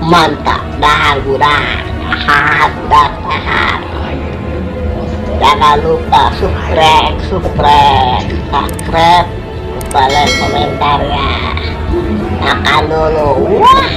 Mantap, dahar budak, dahar budak, dahar. Jangan lupa subscribe, subscribe, balik komentarnya. Makan dulu. Wah,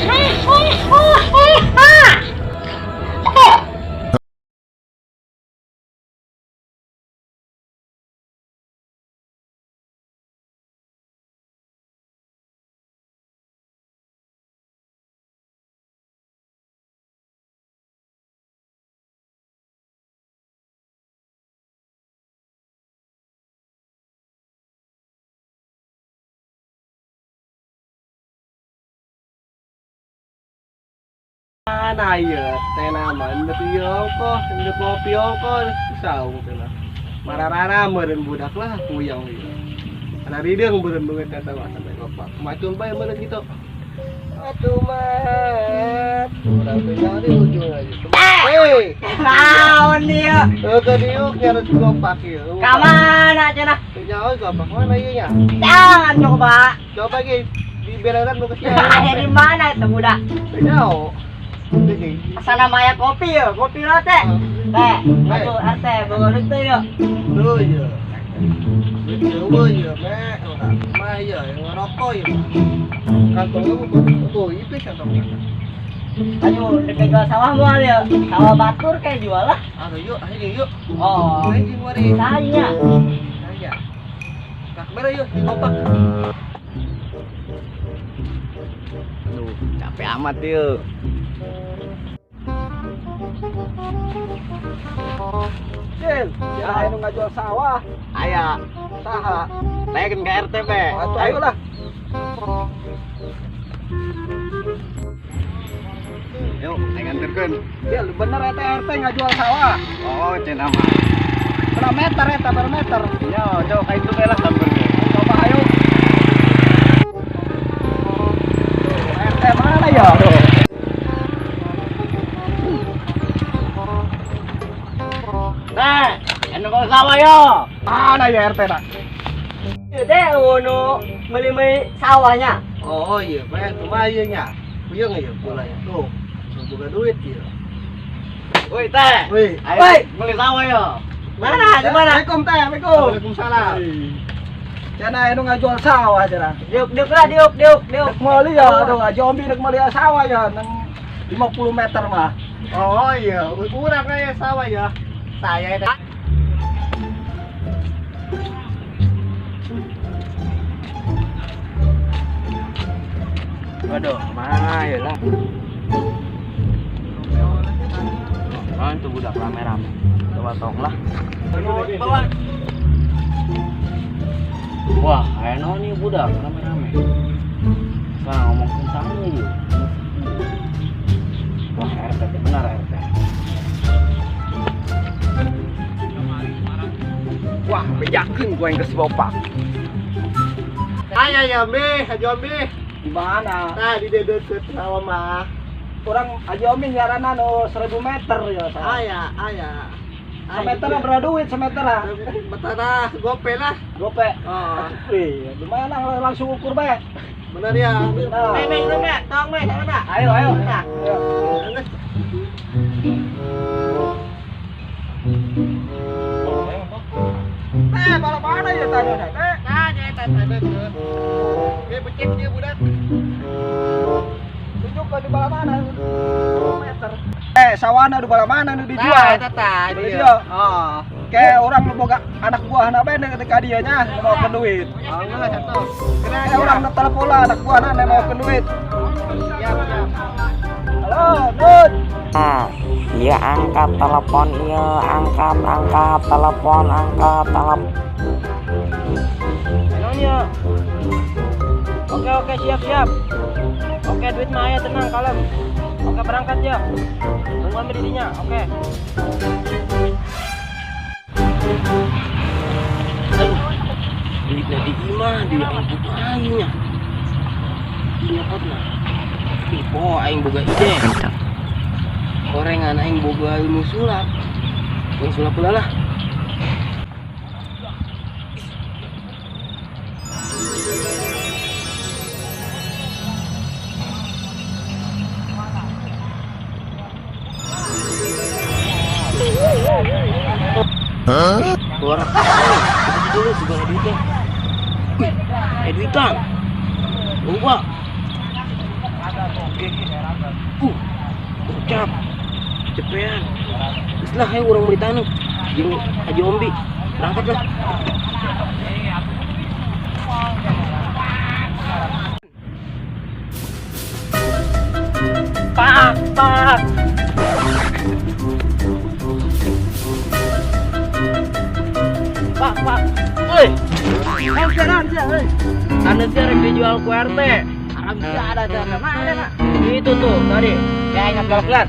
Nah iya, teh naman betuyong ko, hindi kopi ko, isaw ko na. Mararana meren budak lah, kuyang iya. Ada rideng beren banget kata sampai bapak. Macun bae meren gitu. Aduh mat, orang tinggal di ujung aja. Hei, naon dia? kediuk nyara kompak ya. Kamana cenah? Nyawa kompak mana iya nya? Jangan coba. Coba lagi di bereran lu kesian. Di mana itu budak? Jauh. Asal namanya kopi ya, kopi latte. Teh, aduh arte, bawa itu ya. Tuh ya. Coba ya, mah ya, yang ngerokok ya. Kantong lu tuh, itu kantong. Aduh, dekat sawah mual ya. Sawah batur kayak jual lah. Aduh yuk, ayo yuk. Oh, Ayo mari. saya. Saya. Kak merah yuk, di kompak. Aduh, capek amat yuk. Cil, ya anu ngajual sawah. Aya. Saha? Layakin ke RT be. Ayo lah. Yuk, saya nganterkeun. Ya, bener eta RT ngajual sawah. Oh, cenah mah. Berapa meter eta per meter? Ya, coba kain itu lah sampeurkeun. Coba ayo. RT mana ya? Anu kau sawah yo. Mana ya RT nak? Deh, unu beli sawahnya. Oh iya, pengen lumayan nya. Puyeng ya pula ya. Tuh, buka duit ya. Woi teh. Woi, Ayo beli sawah yo. Mana? Di mana? Assalamualaikum teh, Assalamualaikum. Waalaikumsalam. Cenah anu ngajual sawah cenah. Diuk lah, diuk. Mau lihat, aduh, aja ombi rek mau lihat sawah ya, nang 50 meter mah. Oh iya, kurang ya sawah ya. Saya itu. Waduh, mana ya lah? Oh, itu budak rame-rame. Coba tong lah. Bawa. Wah, enak nih budak rame-rame. Sekarang ngomong tentang ini. Wah, RT benar RT. Wah, bejakeun gua yang geus bopak. Aya ya, Be, Haji Ombi. Di mana? Nah, di deket sawah mah. Kurang Haji Ombi nyaranna nu 1000 meter ya. Aya. Semeter berapa duit semeter ah? Betana gope lah. Gope. Oh. Wih, lumayan lah langsung ukur be. Bener ya. Nah. Be, tong be, sana. Ayo. Nah. Balap mana ya tadi? Nah, dia tadi. Dia becek dia budak. Tunjuk ke di balap mana? 2 meter. Sawana di balap mana nu dijual? Tata, Dia. Oh. Kayak orang lu boga anak buah anak bende ketika dia nya mau ke duit. Oh, enggak satu. Kayak orang telepon lah anak buah anak mau ke duit. Siap. Halo, Dut. Nah, iya angkat telepon, iya angkat telepon. Emangnya? Oke, siap. Oke, duit mah ya, tenang, kalem. Oke, berangkat ya. Tungguan berdirinya, oke. Aduh, duitnya di imah, di ibu aingnya. Iya kotna. Tipe aing boga ide. Gorengan aing boga ilmu sulap. Ilmu sulap pula lah. Keluar. Kita dulu segala duitnya. Duitan. Lupa. Oke. Ucap. Cepean. Islah ayo orang beli tanah. Jeung Haji Ombi. Berangkat lah. Pak. Pak. Oi. Tanah sih rek dijual ku RT. Ada mana nak? Itu tuh tadi. Kayaknya galak.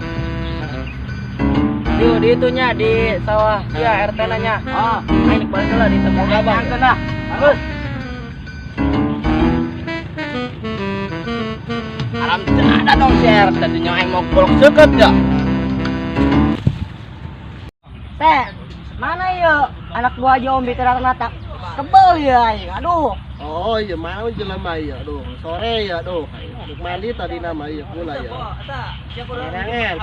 Di itunya di sawah dia RT nanya. Oh, Ini balik lah di temu abang. sana. Bagus. Ada dong share tadinya yang mau kolok seket ya. Teh, mana yuk? Anak buah Jombi ternyata kebel ya. Aduh. Oh iya mau jelema ya aduh sore ya aduh mandi tadi nama ya pula ya Rengen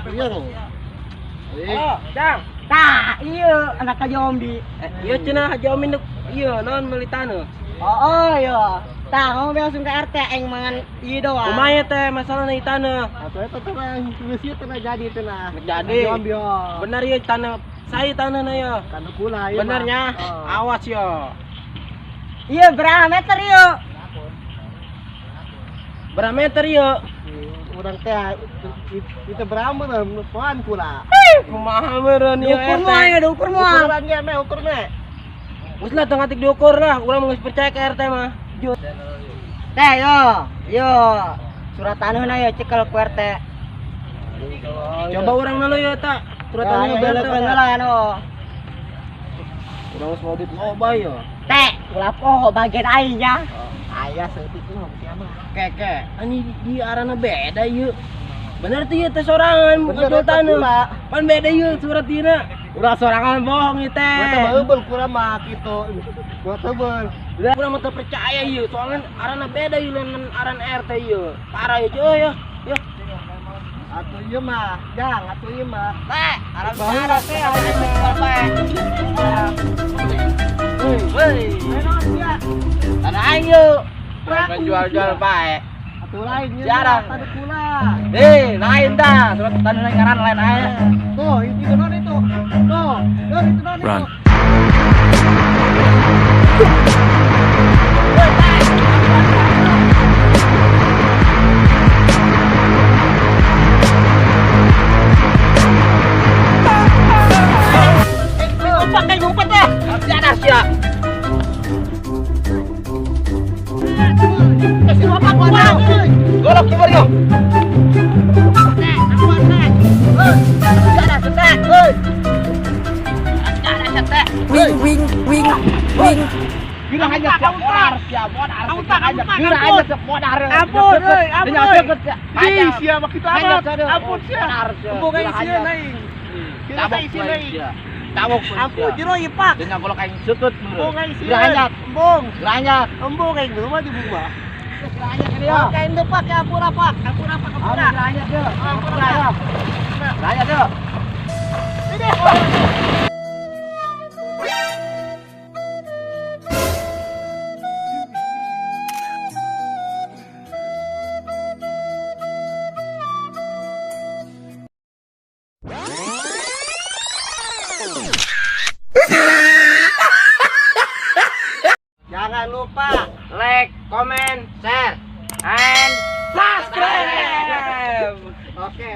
iya Cang. Tah, iya anak Jombi. Iya cenah Haji Omin iya non meuli taneuh. Oh iya. Tah, kamu langsung ke RT yang mangan iya doang. Kumaha teh masalahna ieu taneuh? atau itu tenang geus tengah jadi tenang Jadi. Jombi Bener ieu taneuh saya taneuhna ya. kana pula ieu Benernya. Awas ya. Iya, berapa meter yuk? Berapa meter ya? urang teh itu berapa poan pula Kumaha meureun ieu Ukur moal ya, ukur moal. ukurannya meh ukur meh Geus lah teu ngatik diukur lah, urang geus percaya ke RT mah. Teh, yo. Surat tanahna yo cekel ku RT. Coba urang na ya eta. Surat taneuh belok lah anu. Urang geus mau diloba ya. Teh, ulah poho bagian aingnya. Aya seutik mah mah. Keke, ani di arana beda ieu. Bener tuh ieu teh sorangan ngajol taneuh. Pan beda ieu surat dina. Udah sorangan bohong ieu teh. Gua teh beubel kurang mah kitu. Gua teh beul. Urang mah teu percaya ieu, soalnya arana beda ieu lain aran RT ieu. Parah ieu cuy ya. Yo. Atuh ieu mah, jang atuh ieu mah. Teh, arang parah teh aya cekel bae. Woi. Tanah aing yuk. Bukan jual-jual bae. Atuh lain ieu. Jarang. Tadi pula. Lain dah. Surat tanah lain ngaran lain aja. Tuh, itu non itu. Tuh, itu non itu. Pakai ngumpet dah. Ada siap. Golok kibar yo. Wing. Kira aja siap modar, siap modar. Kira aja siap modar. Ampun, euy, ampun. Aja siap kita amat. Ampun siap. Boga isieun aing. Kita isi deui. Tabok Ampun jero ieu Pak. Dengan golok aing seutut. Embung aing sieun. Geranyat. Embung. Geranyat. Embung aing dulu mah di bumah. Geranyat ke dia. Oke, itu Pak, ya apura Pak. Apura Pak, apura. Geranyat dia. Apura. Geranyat dia. Jangan lupa Like, comment, share, and subscribe. Oke.